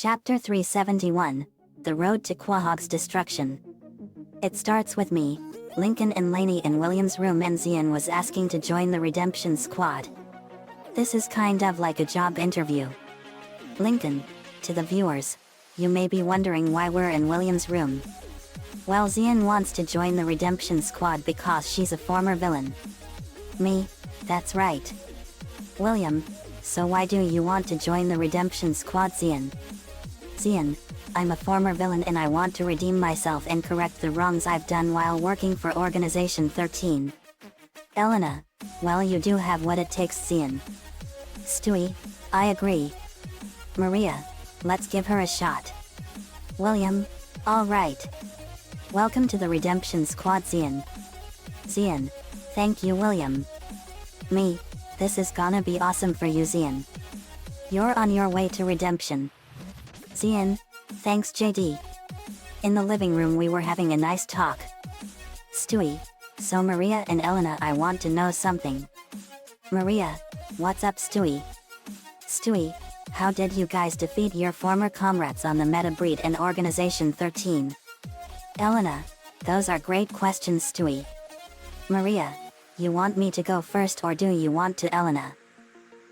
Chapter 371, The Road to Quahog's Destruction. It starts with me, Lincoln and Lainey in William's room, and Zian was asking to join the Redemption Squad. This is kind of like a job interview. Lincoln, to the viewers, you may be wondering why we're in William's room. Well, Zian wants to join the Redemption Squad because she's a former villain. Me, that's right. William, so why do you want to join the Redemption Squad, Zian? Zian, I'm a former villain and I want to redeem myself and correct the wrongs I've done while working for Organization 13. Elena, well, you do have what it takes, Zian. Stewie, I agree. Maria, let's give her a shot. William, alright. Welcome to the Redemption Squad, Zian. Zian, thank you, William. Me, this is gonna be awesome for you, Zian. You're on your way to redemption. Zian, thanks, JD. In the living room we were having a nice talk. Stewie, so Maria and Elena, I want to know something. Maria, what's up, Stewie? Stewie, how did you guys defeat your former comrades on the meta breed and Organization 13? Elena, those are great questions, Stewie. Maria, you want me to go first or do you want to, Elena?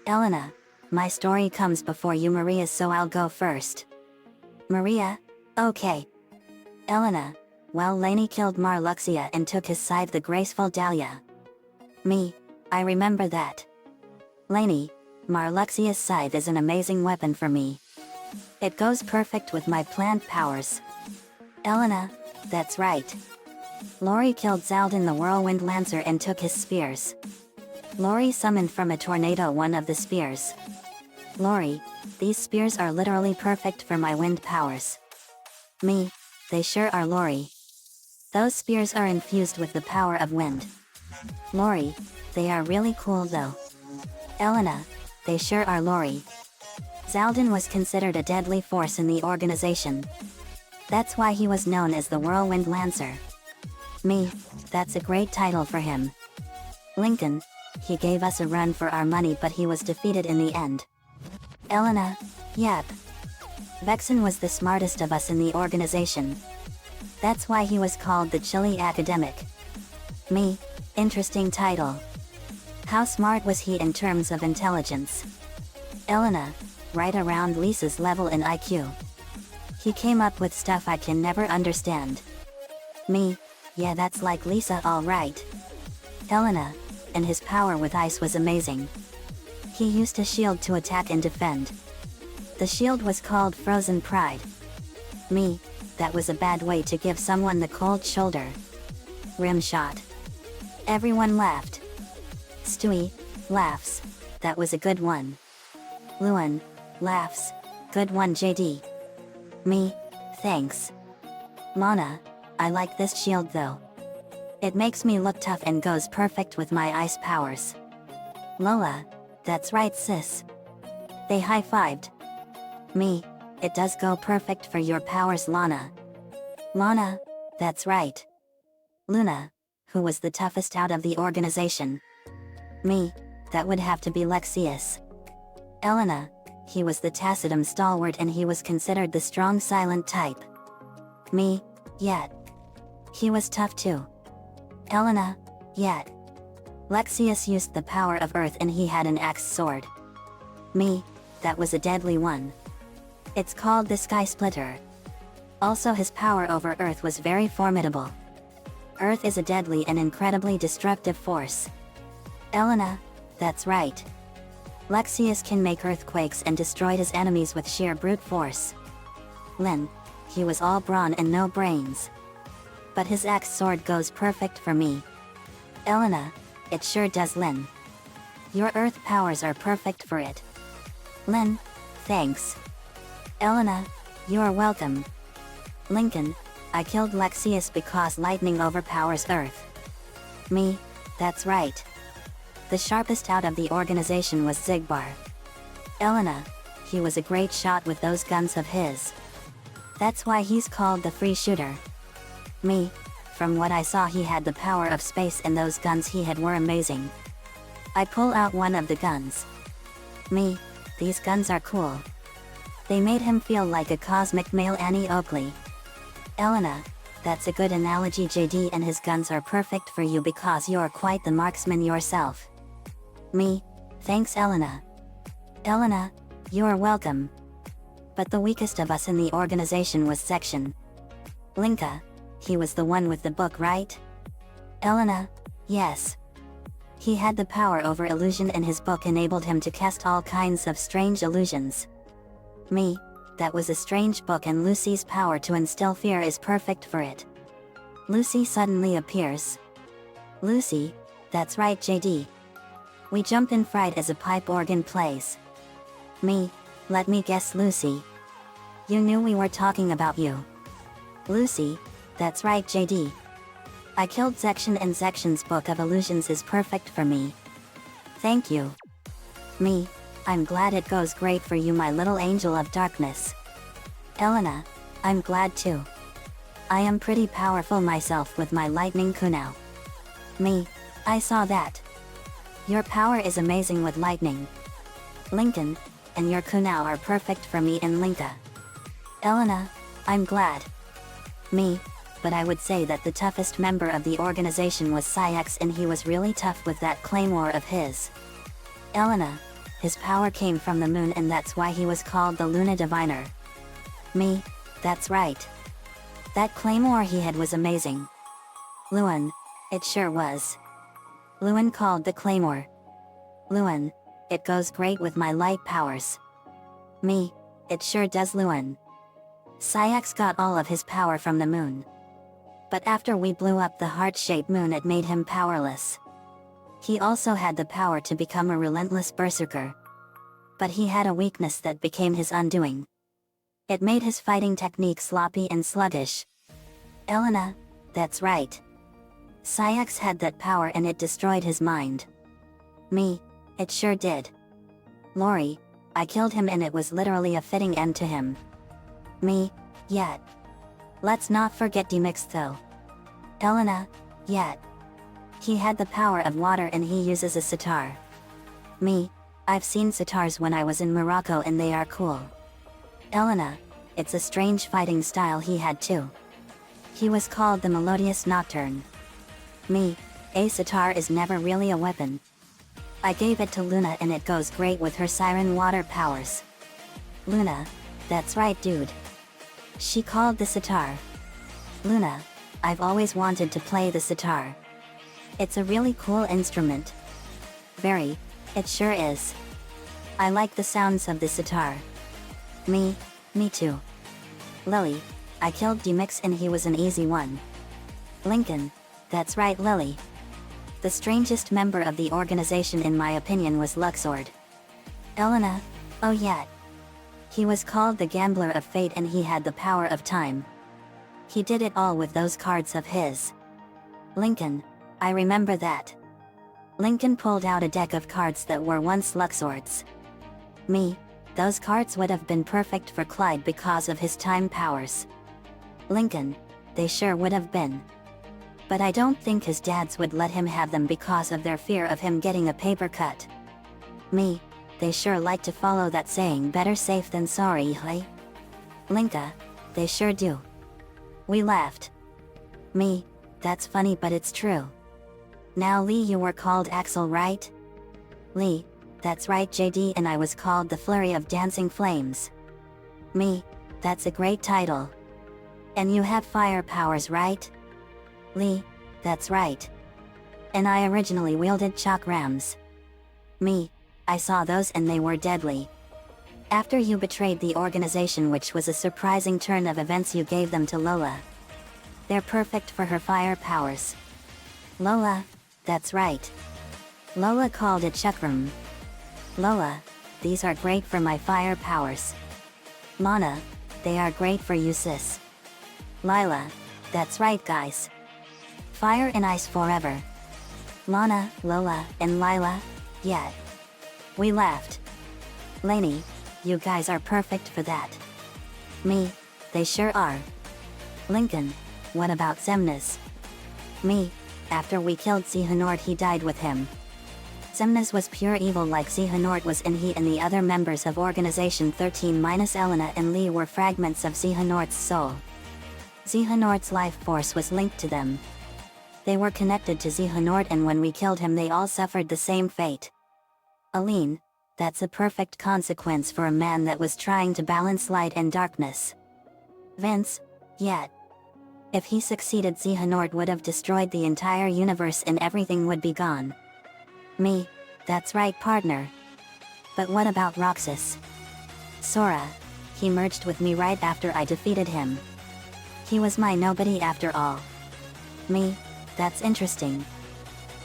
Elena, my story comes before you, Maria, so I'll go first. Maria, okay. Elena, well, Lainey killed Marluxia and took his side, the graceful Dahlia. Me, I remember that. Lainey, Marluxia's scythe is an amazing weapon for me. It goes perfect with my plant powers. Elena, that's right. Lori killed Zaldin the Whirlwind Lancer and took his spears. Lori summoned from a tornado one of the spears. Lori, these spears are literally perfect for my wind powers. Me, they sure are, Lori. Those spears are infused with the power of wind. Lori, they are really cool though. Elena, they sure are, Lori. Zaldin was considered a deadly force in the organization. That's why he was known as the Whirlwind Lancer. Me, that's a great title for him. Lincoln, he gave us a run for our money but he was defeated in the end. Elena, yep. Vexen was the smartest of us in the organization. That's why he was called the Chilly Academic. Me, interesting title. How smart was he in terms of intelligence? Elena, right around Lisa's level in IQ. He came up with stuff I can never understand. Me, yeah, that's like Lisa, alright. Elena, and his power with ice was amazing. He used a shield to attack and defend. The shield was called Frozen Pride. Me, that was a bad way to give someone the cold shoulder. Rim shot. Everyone laughed. Stewie, laughs, that was a good one. Luan, laughs, good one, JD. Me, thanks. Mana, I like this shield though. It makes me look tough and goes perfect with my ice powers. Lola, that's right, sis. They high-fived. Me, it does go perfect for your powers, Lana. Lana, that's right. Luna, who was the toughest out of the organization? Me, that would have to be Lexius. Elena, he was the tacitum stalwart and he was considered the strong silent type. Me, yeah. He was tough too. Elena, yeah. Lexius used the power of earth and he had an axe sword. Me, that was a deadly one. It's called the Sky Splitter. Also his power over earth was very formidable. Earth is a deadly and incredibly destructive force. Elena, that's right. Lexius can make earthquakes and destroy his enemies with sheer brute force. Len, he was all brawn and no brains. But his axe sword goes perfect for me. Elena, it sure does, Len. Your earth powers are perfect for it. Len, thanks. Elena, you're welcome. Lincoln, I killed Lexius because lightning overpowers earth. Me, that's right. The sharpest out of the organization was Zigbar. Elena, he was a great shot with those guns of his. That's why he's called the free shooter. Me, from what I saw he had the power of space and those guns he had were amazing. I pull out one of the guns. Me, these guns are cool. They made him feel like a cosmic male Annie Oakley. Elena, that's a good analogy. JD and his guns are perfect for you because you're quite the marksman yourself. Me, thanks Elena. Elena, you're welcome. But the weakest of us in the organization was Section. Linka, he was the one with the book, right? Elena, yes. He had the power over illusion and his book enabled him to cast all kinds of strange illusions. Me, that was a strange book, and Lucy's power to instill fear is perfect for it. Lucy suddenly appears. Lucy, that's right JD. We jump in fright as a pipe organ plays. Me, let me guess Lucy. You knew we were talking about you. Lucy, that's right JD. I killed Section and Section's book of illusions is perfect for me. Thank you. Me, I'm glad it goes great for you, my little angel of darkness. Elena, I'm glad too. I am pretty powerful myself with my lightning kunai. Me, I saw that. Your power is amazing with lightning. Lincoln, and your kunai are perfect for me and Linka. Elena, I'm glad. Me, but I would say that the toughest member of the organization was Cyx, and he was really tough with that claymore of his. Elena, his power came from the moon and that's why he was called the Luna Diviner. Me, that's right. That claymore he had was amazing. Luan, it sure was. Luan called the claymore. Luan, it goes great with my light powers. Me, it sure does Luan. Cyx got all of his power from the moon. But after we blew up the heart-shaped moon it made him powerless. He also had the power to become a relentless berserker. But he had a weakness that became his undoing. It made his fighting technique sloppy and sluggish. Elena, that's right. Cyx had that power and it destroyed his mind. Me, it sure did. Lori, I killed him and it was literally a fitting end to him. Me, yet. Let's not forget Demix though. Elena, yet. He had the power of water and he uses a sitar. Me, I've seen sitars when I was in Morocco and they are cool. Elena, it's a strange fighting style he had too. He was called the Melodious Nocturne. Me, a sitar is never really a weapon. I gave it to Luna and it goes great with her siren water powers. Luna, that's right dude. She called the sitar. Luna, I've always wanted to play the sitar. It's a really cool instrument. Very, it sure is. I like the sounds of the sitar. Me too. Lily, I killed Demix and he was an easy one. Lincoln, that's right Lily. The strangest member of the organization in my opinion was Luxord. Elena, oh yeah. He was called the Gambler of Fate and he had the power of time. He did it all with those cards of his. Lincoln, I remember that. Lincoln pulled out a deck of cards that were once Luxord's. Me, those cards would have been perfect for Clyde because of his time powers. Lincoln, they sure would have been. But I don't think his dads would let him have them because of their fear of him getting a paper cut. Me, they sure like to follow that saying better safe than sorry, hey? Linka, they sure do. We laughed. Me, that's funny but it's true. Now Lee, you were called Axel, right? Lee, that's right JD, and I was called the Flurry of Dancing Flames. Me, that's a great title. And you have fire powers, right? Lee, that's right. And I originally wielded chakrams. Me, I saw those and they were deadly. After you betrayed the organization, which was a surprising turn of events, you gave them to Lola. They're perfect for her fire powers. Lola, that's right. Lola called it chakram. Lola, these are great for my fire powers. Lana, they are great for you sis. Lila, that's right guys. Fire and ice forever. Lana, Lola, and Lila, yeah. We laughed. Lainey, you guys are perfect for that. Me, they sure are. Lincoln, what about Zemnis? Me, after we killed Sihonord he died with him. Xemnas was pure evil like Xehanort was, and he and the other members of Organization 13- Elena and Lee were fragments of Xehanort's soul. Xehanort's life force was linked to them. They were connected to Xehanort, and when we killed him they all suffered the same fate. Aline, that's a perfect consequence for a man that was trying to balance light and darkness. Vince, yet. If he succeeded, Xehanort would have destroyed the entire universe and everything would be gone. Me, that's right, partner. But what about Roxas? Sora, he merged with me right after I defeated him. He was my nobody after all. Me, that's interesting.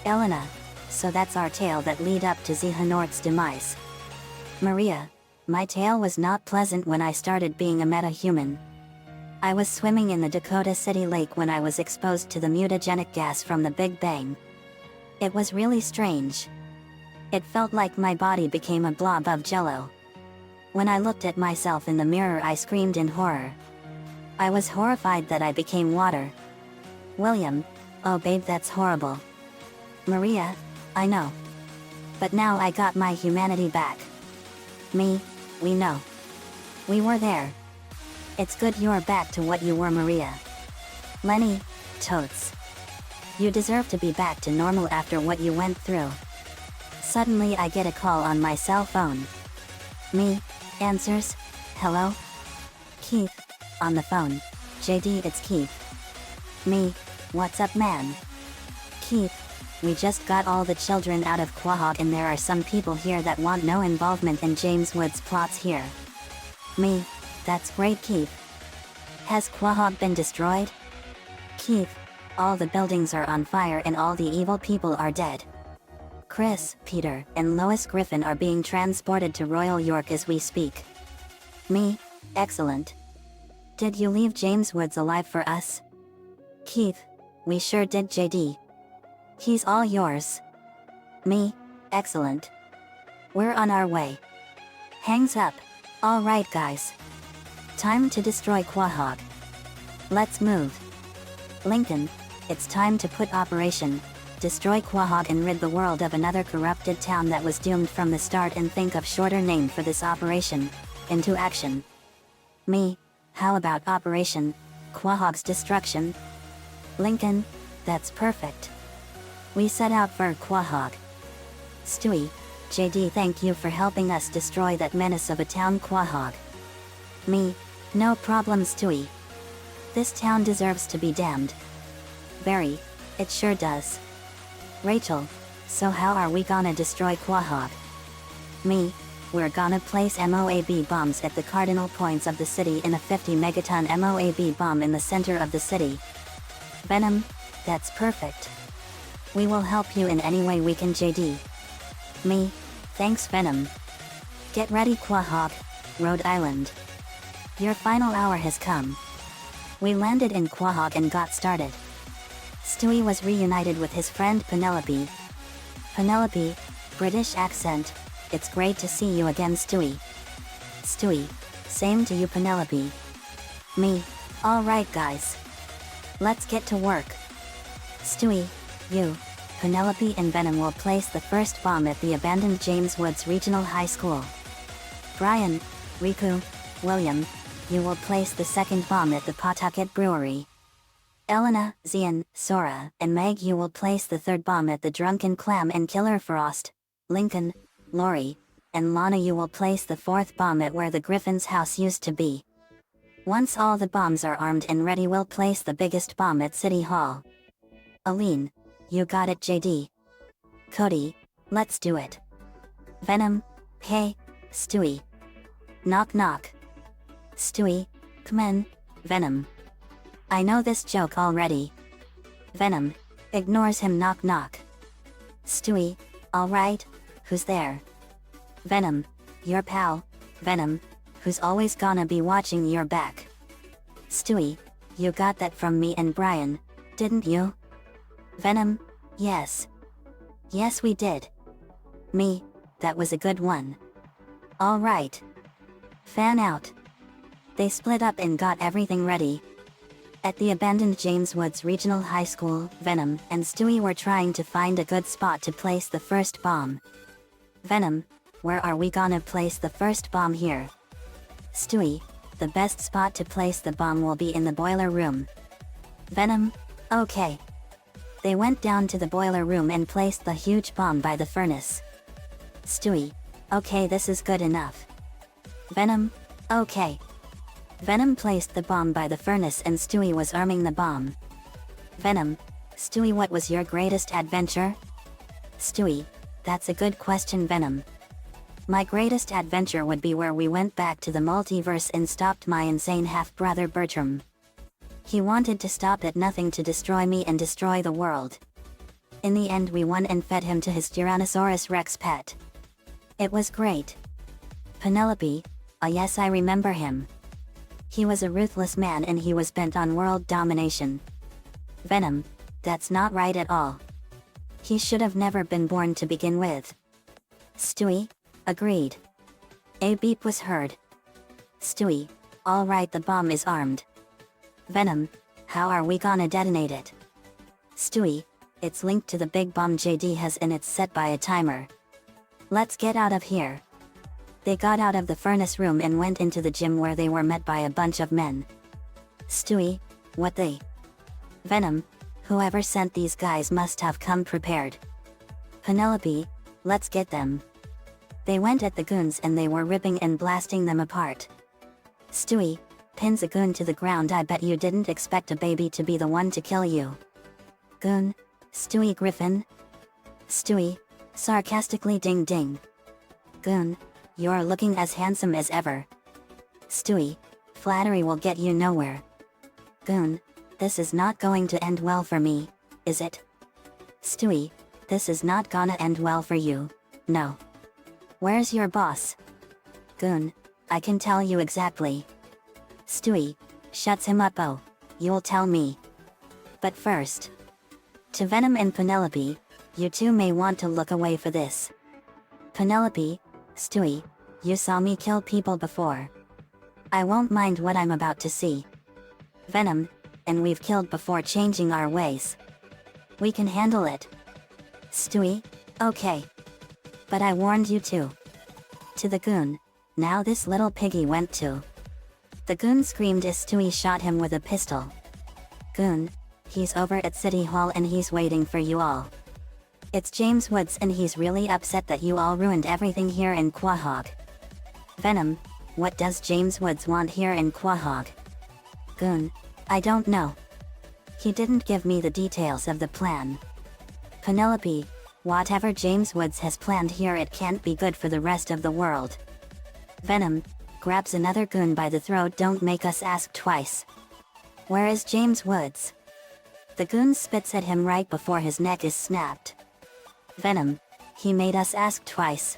Elena, so that's our tale that lead up to Xehanort's demise. Maria, my tale was not pleasant when I started being a meta-human. I was swimming in the Dakota City Lake when I was exposed to the mutagenic gas from the Big Bang. It was really strange. It felt like my body became a blob of jello. When I looked at myself in the mirror, I screamed in horror. I was horrified that I became water. William, oh babe, that's horrible. Maria, I know. But now I got my humanity back. Me, we know. We were there. It's good you're back to what you were, Maria. Lenny, totes. You deserve to be back to normal after what you went through. Suddenly I get a call on my cell phone. Me, answers, hello? Keith, on the phone, JD, it's Keith. Me, what's up, man? Keith, we just got all the children out of Quahog and there are some people here that want no involvement in James Wood's plots here. Me, that's great, Keith. Has Quahog been destroyed? Keith, all the buildings are on fire and all the evil people are dead. Chris, Peter, and Lois Griffin are being transported to Royal York as we speak. Me, excellent. Did you leave James Woods alive for us? Keith, we sure did, JD. He's all yours. Me, excellent. We're on our way. Hangs up. All right, guys. Time to destroy Quahog. Let's move. Lincoln, it's time to put Operation Destroy Quahog and rid the world of another corrupted town that was doomed from the start, and think of shorter name for this operation into action. Me, how about Operation Quahog's Destruction? Lincoln, that's perfect. We set out for Quahog. Stewie, JD, thank you for helping us destroy that menace of a town, Quahog. Me, no problem, Stewie. This town deserves to be damned. Barry, it sure does. Rachel, so how are we gonna destroy Quahog? Me, we're gonna place MOAB bombs at the cardinal points of the city in a 50 megaton MOAB bomb in the center of the city. Venom, that's perfect. We will help you in any way we can, JD. Me, thanks, Venom. Get ready, Quahog, Rhode Island. Your final hour has come. We landed in Quahog and got started. Stewie was reunited with his friend Penelope. Penelope, British accent, it's great to see you again, Stewie. Stewie, same to you, Penelope. Me, alright guys. Let's get to work. Stewie, you, Penelope and Venom will place the first bomb at the abandoned James Woods Regional High School. Brian, Riku, William, you will place the second bomb at the Pawtucket Brewery. Elena, Zian, Sora, and Meg, you will place the third bomb at the Drunken Clam and Killer Frost. Lincoln, Lori, and Lana, you will place the fourth bomb at where the Griffin's house used to be. Once all the bombs are armed and ready, we'll place the biggest bomb at City Hall. Aline, you got it, JD. Cody, let's do it. Venom, hey, Stewie. Knock knock. Stewie, come in, Venom. I know this joke already. Venom, ignores him, knock knock. Stewie, alright, who's there? Venom, your pal, Venom, who's always gonna be watching your back. Stewie, you got that from me and Brian, didn't you? Venom, yes. Yes we did. Me, that was a good one. Alright. Fan out. They split up and got everything ready. At the abandoned James Woods Regional High School, Venom and Stewie were trying to find a good spot to place the first bomb. Venom, where are we gonna place the first bomb here? Stewie, the best spot to place the bomb will be in the boiler room. Venom, okay. They went down to the boiler room and placed the huge bomb by the furnace. Stewie, okay, this is good enough. Venom, okay. Venom placed the bomb by the furnace and Stewie was arming the bomb. Venom, Stewie, what was your greatest adventure? Stewie, that's a good question, Venom. My greatest adventure would be where we went back to the multiverse and stopped my insane half-brother Bertram. He wanted to stop at nothing to destroy me and destroy the world. In the end we won and fed him to his Tyrannosaurus Rex pet. It was great. Penelope, yes, I remember him. He was a ruthless man and he was bent on world domination. Venom, that's not right at all. He should have never been born to begin with. Stewie, agreed. A beep was heard. Stewie, alright, the bomb is armed. Venom, how are we gonna detonate it? Stewie, it's linked to the big bomb JD has and it's set by a timer. Let's get out of here. They got out of the furnace room and went into the gym where they were met by a bunch of men. Stewie, what they? Venom, whoever sent these guys must have come prepared. Penelope, let's get them. They went at the goons and they were ripping and blasting them apart. Stewie, pins a goon to the ground. I bet you didn't expect a baby to be the one to kill you. Goon, Stewie Griffin. Stewie, sarcastically ding ding. Goon, you're looking as handsome as ever. Stewie, flattery will get you nowhere. Goon, this is not going to end well for me, is it? Stewie, this is not gonna end well for you, no. Where's your boss? Goon, I can tell you exactly. Stewie, shuts him up. Oh, you'll tell me. But first. To Venom and Penelope, you two may want to look away for this. Penelope, Stewie, you saw me kill people before. I won't mind what I'm about to see. Venom, and we've killed before changing our ways. We can handle it. Stewie, okay. But I warned you too. To the goon, now this little piggy went to. The goon screamed as Stewie shot him with a pistol. Goon, he's over at City Hall and he's waiting for you all. It's James Woods and he's really upset that you all ruined everything here in Quahog. Venom, what does James Woods want here in Quahog? Goon, I don't know. He didn't give me the details of the plan. Penelope, whatever James Woods has planned here, it can't be good for the rest of the world. Venom, grabs another goon by the throat. Don't make us ask twice. Where is James Woods? The goon spits at him right before his neck is snapped. Venom, he made us ask twice.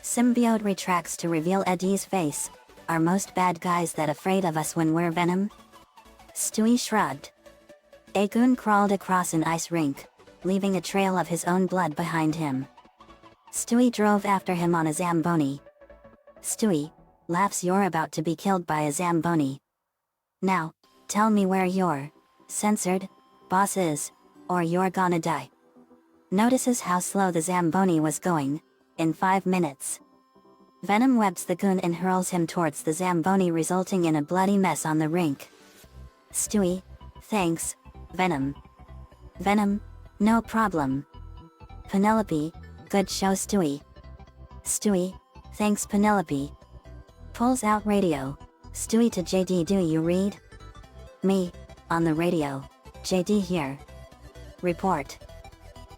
Symbiote retracts to reveal Eddie's face. Are most bad guys that afraid of us when we're Venom? Stewie shrugged. A goon crawled across an ice rink, leaving a trail of his own blood behind him. Stewie drove after him on a Zamboni. Stewie, laughs, you're about to be killed by a Zamboni. Now, tell me where your censored boss is, or you're gonna die. Notices how slow the Zamboni was going. In 5 minutes. Venom webs the goon and hurls him towards the Zamboni, resulting in a bloody mess on the rink. Stewie, thanks, Venom. Venom, no problem. Penelope, good show, Stewie. Stewie, thanks, Penelope. Pulls out radio. Stewie to JD, do you read? Me, on the radio. JD here. Report.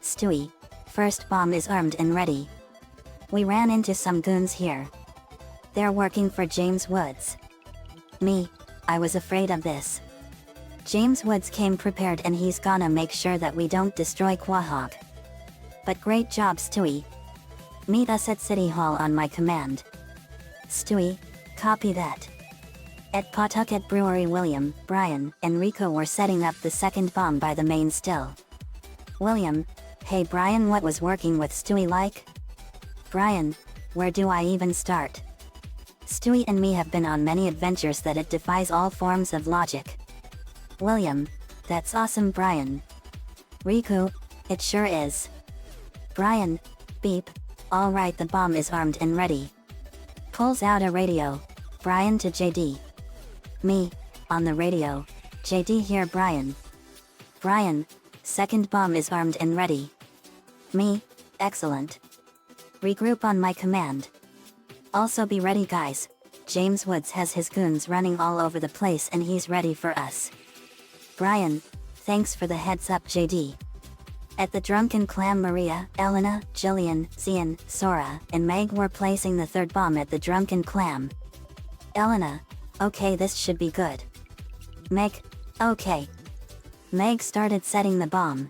Stewie, first bomb is armed and ready. We ran into some goons here. They're working for James Woods. Me, I was afraid of this. James Woods came prepared and he's gonna make sure that we don't destroy Quahog. But great job, Stewie. Meet us at City Hall on my command. Stewie, copy that. At Pawtucket Brewery, William, Brian, and Rico were setting up the second bomb by the main still. William, hey Brian, what was working with Stewie like? Brian, where do I even start? Stewie and me have been on many adventures that it defies all forms of logic. William, that's awesome Brian. Riku, it sure is. Brian, beep, alright the bomb is armed and ready. Pulls out a radio, Brian to JD. Me, on the radio, JD here Brian. Brian, second bomb is armed and ready. Me, excellent. Regroup on my command. Also be ready guys, James Woods has his goons running all over the place and he's ready for us. Brian, thanks for the heads up JD. At the Drunken Clam Maria, Elena, Jillian, Zian, Sora, and Meg were placing the third bomb at the Drunken Clam. Elena, okay this should be good. Meg, okay. Meg started setting the bomb.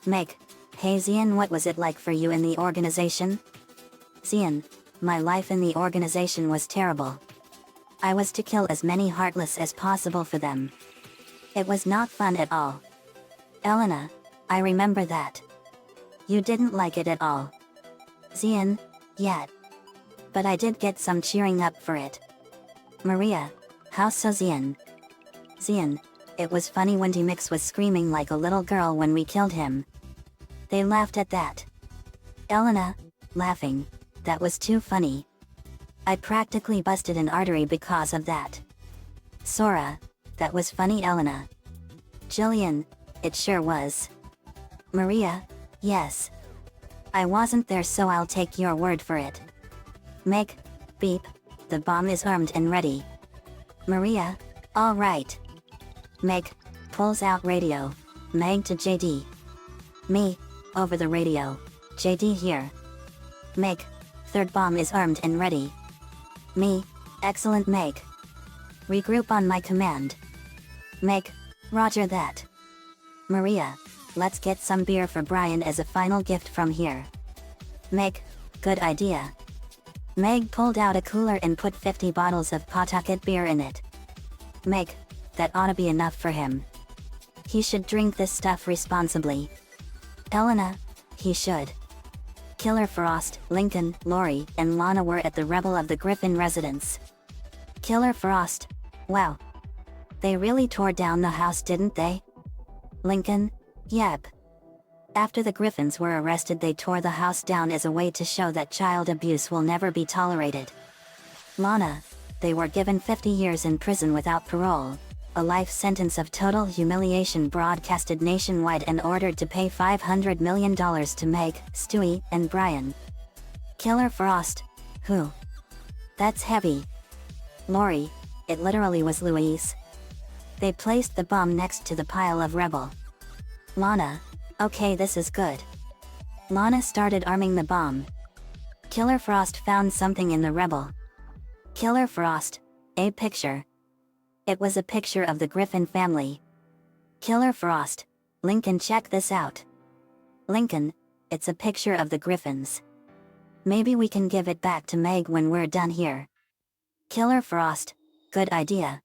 Meg, hey Zian what was it like for you in the organization? Zian, my life in the organization was terrible. I was to kill as many Heartless as possible for them. It was not fun at all. Elena, I remember that. You didn't like it at all. Zian, yet. But I did get some cheering up for it. Maria, how so Zian? Zian, it was funny when D-Mix was screaming like a little girl when we killed him. They laughed at that. Elena, laughing, that was too funny. I practically busted an artery because of that. Sora, that was funny Elena. Jillian, it sure was. Maria, yes. I wasn't there so I'll take your word for it. Meg, beep, the bomb is armed and ready. Maria, alright. Meg, pulls out radio, Meg to JD. Me, over the radio, JD here. Meg, third bomb is armed and ready. Me, excellent Meg. Regroup on my command. Meg, roger that. Maria, let's get some beer for Brian as a final gift from here. Meg, good idea. Meg pulled out a cooler and put 50 bottles of Pawtucket beer in it. Meg, that ought to be enough for him. He should drink this stuff responsibly. Elena, he should. Killer Frost, Lincoln, Lori, and Lana were at the Rebel of the Griffin residence. Killer Frost, wow. They really tore down the house didn't they? Lincoln, yep. After the Griffins were arrested they tore the house down as a way to show that child abuse will never be tolerated. Lana, they were given 50 years in prison without parole, a life sentence of total humiliation broadcasted nationwide and ordered to pay $500 million to Meg, Stewie, and Brian. Killer Frost, who? That's heavy. Lori, it literally was Louise. They placed the bomb next to the pile of Rebel. Lana, okay this is good. Lana started arming the bomb. Killer Frost found something in the Rebel. Killer Frost, a picture. It was a picture of the Griffin family. Killer Frost, Lincoln check this out. Lincoln, it's a picture of the Griffins. Maybe we can give it back to Meg when we're done here. Killer Frost, good idea.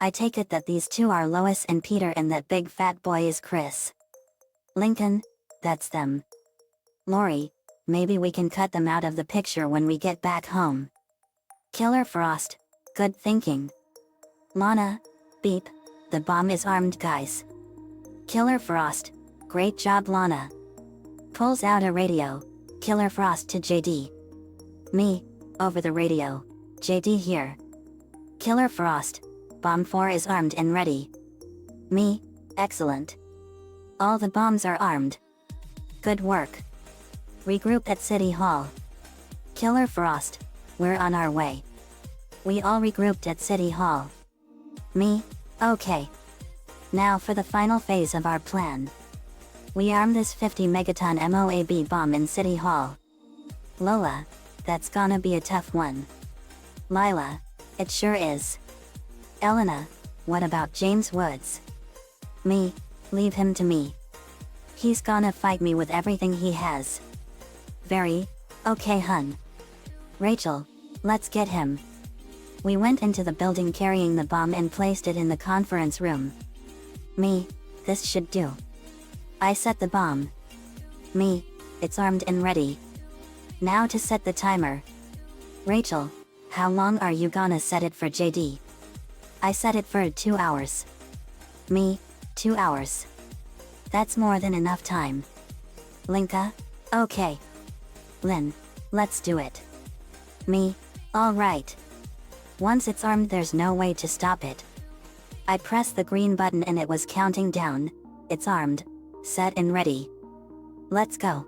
I take it that these two are Lois and Peter and that big fat boy is Chris. Lincoln, that's them. Lori, maybe we can cut them out of the picture when we get back home. Killer Frost, good thinking. Lana, beep, the bomb is armed guys. Killer Frost, great job Lana. Pulls out a radio, Killer Frost to JD. Me, over the radio, JD here. Killer Frost, Bomb 4 is armed and ready. Me, excellent. All the bombs are armed. Good work. Regroup at City Hall. Killer Frost, we're on our way. We all regrouped at City Hall. Me, okay. Now for the final phase of our plan. We arm this 50 megaton MOAB bomb in City Hall. Lola, that's gonna be a tough one. Lila, it sure is. Elena, what about James Woods? Me, leave him to me. He's gonna fight me with everything he has. Very, okay hun. Rachel, let's get him. We went into the building carrying the bomb and placed it in the conference room. Me, this should do. I set the bomb. Me, it's armed and ready. Now to set the timer. Rachel, how long are you gonna set it for JD? I set it for 2 hours. Me, 2 hours. That's more than enough time. Linka? Okay. Lin, let's do it. Me, alright. Once it's armed, there's no way to stop it. I pressed the green button and it was counting down. It's armed, set and ready. Let's go.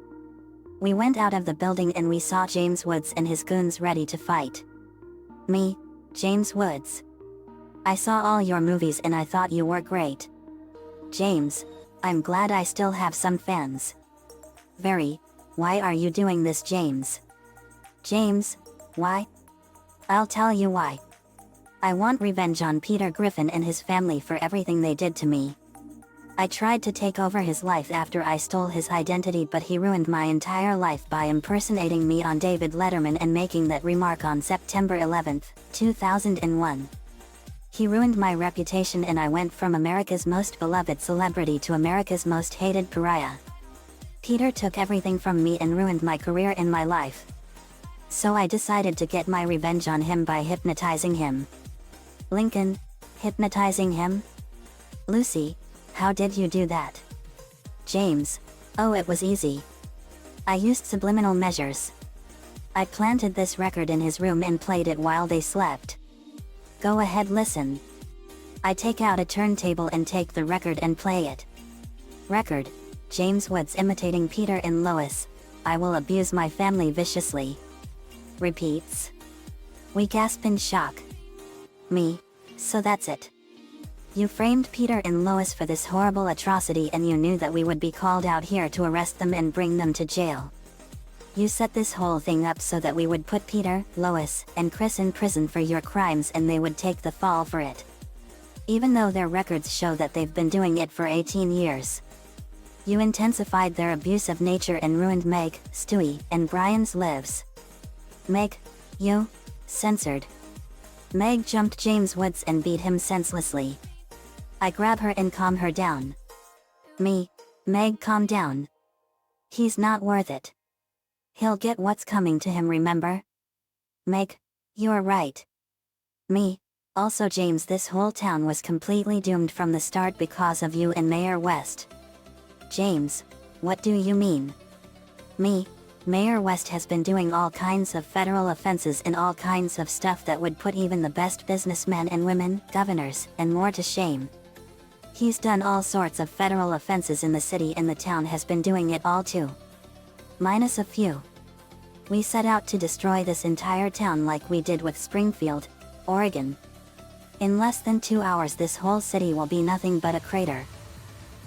We went out of the building and we saw James Woods and his goons ready to fight. Me, James Woods. I saw all your movies and I thought you were great. James, I'm glad I still have some fans. Very. Why are you doing this, James? James, why? I'll tell you why. I want revenge on Peter Griffin and his family for everything they did to me. I tried to take over his life after I stole his identity, but he ruined my entire life by impersonating me on David Letterman and making that remark on September 11, 2001. He ruined my reputation and I went from America's most beloved celebrity to America's most hated pariah. Peter took everything from me and ruined my career and my life. So I decided to get my revenge on him by hypnotizing him. Lincoln, hypnotizing him? Lucy, how did you do that? James, oh, it was easy. I used subliminal measures. I planted this record in his room and played it while they slept. Go ahead, listen. I take out a turntable and take the record and play it. Record, James Woods imitating Peter and Lois. I will abuse my family viciously. Repeats. We gasp in shock. Me, so that's it. You framed Peter and Lois for this horrible atrocity and you knew that we would be called out here to arrest them and bring them to jail. You set this whole thing up so that we would put Peter, Lois, and Chris in prison for your crimes and they would take the fall for it. Even though their records show that they've been doing it for 18 years. You intensified their abuse of nature and ruined Meg, Stewie, and Brian's lives. Meg, you, censored. Meg jumped James Woods and beat him senselessly. I grab her and calm her down. Me, Meg, calm down. He's not worth it. He'll get what's coming to him, remember? Meg, you're right. Me, also James, this whole town was completely doomed from the start because of you and Mayor West. James, what do you mean? Me, Mayor West has been doing all kinds of federal offenses and all kinds of stuff that would put even the best businessmen and women, governors, and more to shame. He's done all sorts of federal offenses in the city and the town has been doing it all too. Minus a few. We set out to destroy this entire town like we did with Springfield, Oregon. In less than 2 hours this whole city will be nothing but a crater.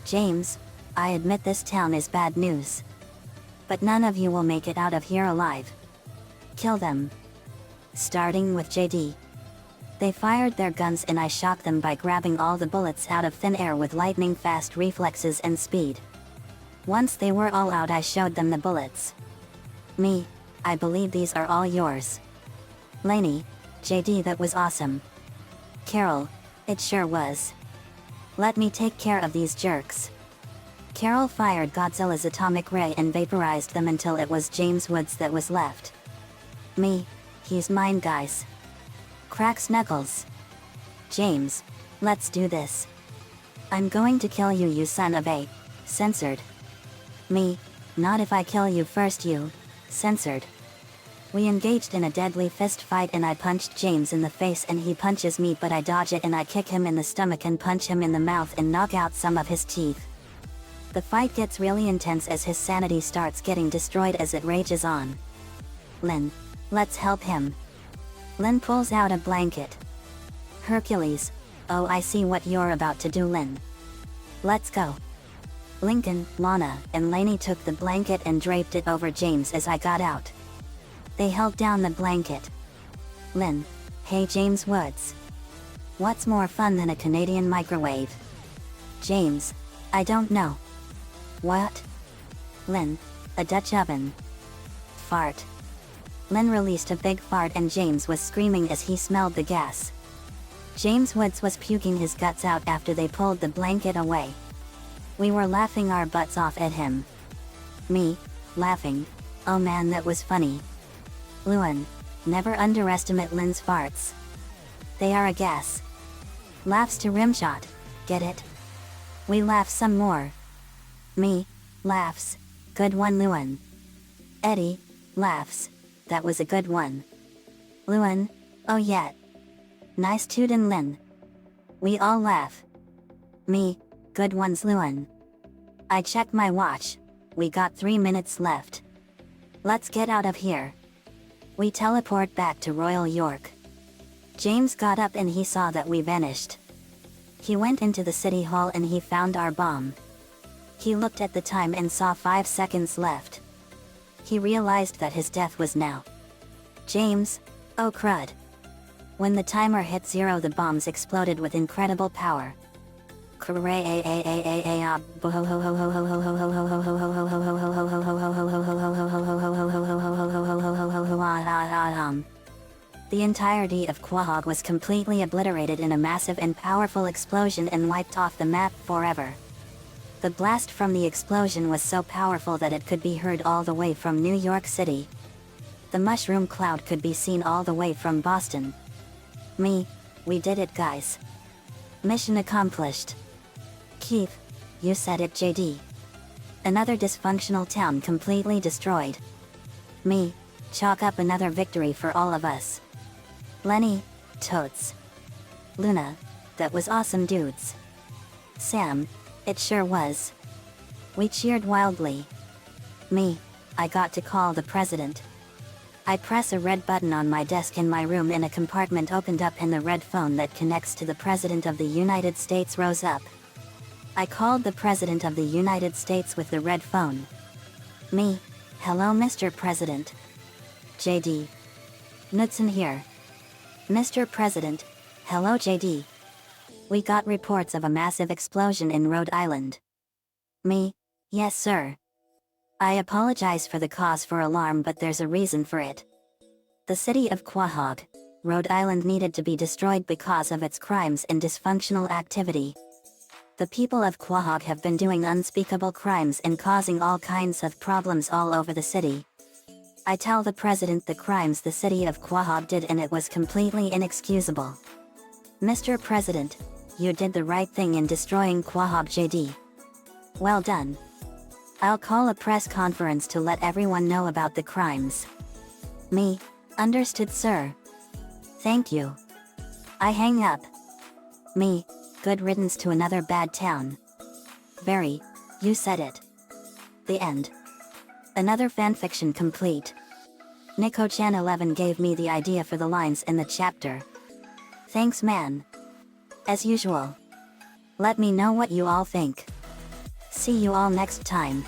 James, I admit this town is bad news. But none of you will make it out of here alive. Kill them. Starting with JD. They fired their guns and I shocked them by grabbing all the bullets out of thin air with lightning fast reflexes and speed. Once they were all out I showed them the bullets. Me, I believe these are all yours. Lainey, JD, that was awesome. Carol, it sure was. Let me take care of these jerks. Carol fired Godzilla's atomic ray and vaporized them until it was James Woods that was left. Me, he's mine, guys. Cracks knuckles. James, let's do this. I'm going to kill you, you son of a... Censored. Me, not if I kill you first, you... Censored. We engaged in a deadly fist fight and I punched James in the face and he punches me, but I dodge it and I kick him in the stomach and punch him in the mouth and knock out some of his teeth. The fight gets really intense as his sanity starts getting destroyed as it rages on. Lynn, let's help him. Lynn pulls out a blanket. Hercules, oh, I see what you're about to do, Lynn. Let's go. Lincoln, Lana, and Lainey took the blanket and draped it over James as I got out. They held down the blanket. Lynn, hey James Woods. What's more fun than a Canadian microwave? James, I don't know. What? Lynn, a Dutch oven. Fart. Lynn released a big fart and James was screaming as he smelled the gas. James Woods was puking his guts out after they pulled the blanket away. We were laughing our butts off at him. Me, laughing, oh man, that was funny. Luan, never underestimate Lynn's farts. They are a gas. Laughs to rimshot, get it? We laugh some more. Me, laughs, good one Luan. Eddie, laughs, that was a good one. Luan, oh yeah. Nice Tuden Lin. We all laugh. Me, good ones Luan. I check my watch, we got 3 minutes left. Let's get out of here. We teleport back to Royal York. James got up and he saw that we vanished. He went into the city hall and he found our bomb. He looked at the time and saw 5 seconds left. He realized that his death was now. James, oh crud. When the timer hit 0, the bombs exploded with incredible power. The entirety of Quahog was completely obliterated in a massive and powerful explosion and wiped off the map forever. The blast from the explosion was so powerful that it could be heard all the way from New York City. The mushroom cloud could be seen all the way from Boston. We did it, guys. Mission accomplished. Keith, you said it, JD. Another dysfunctional town completely destroyed. Chalk up another victory for all of us. Lenny, totes. Luna, that was awesome, dudes. Sam, it sure was. We cheered wildly. I got to call the president. I press a red button on my desk in my room and a compartment opened up and the red phone that connects to the President of the United States rose up. I called the President of the United States with the red phone. Hello Mr. President. JD. Knudsen here. Mr. President, hello JD. We got reports of a massive explosion in Rhode Island. Yes sir. I apologize for the cause for alarm, but there's a reason for it. The city of Quahog, Rhode Island needed to be destroyed because of its crimes and dysfunctional activity. The people of Quahog have been doing unspeakable crimes and causing all kinds of problems all over the city. I tell the president the crimes the city of Quahog did and it was completely inexcusable. Mr. President, you did the right thing in destroying Quahog, JD. Well done. I'll call a press conference to let everyone know about the crimes. Understood sir. Thank you. I hang up. Good riddance to another bad town. Very, you said it. The end. Another fanfiction complete. Nico-chan 11 gave me the idea for the lines in the chapter. Thanks man. As usual. Let me know what you all think. See you all next time.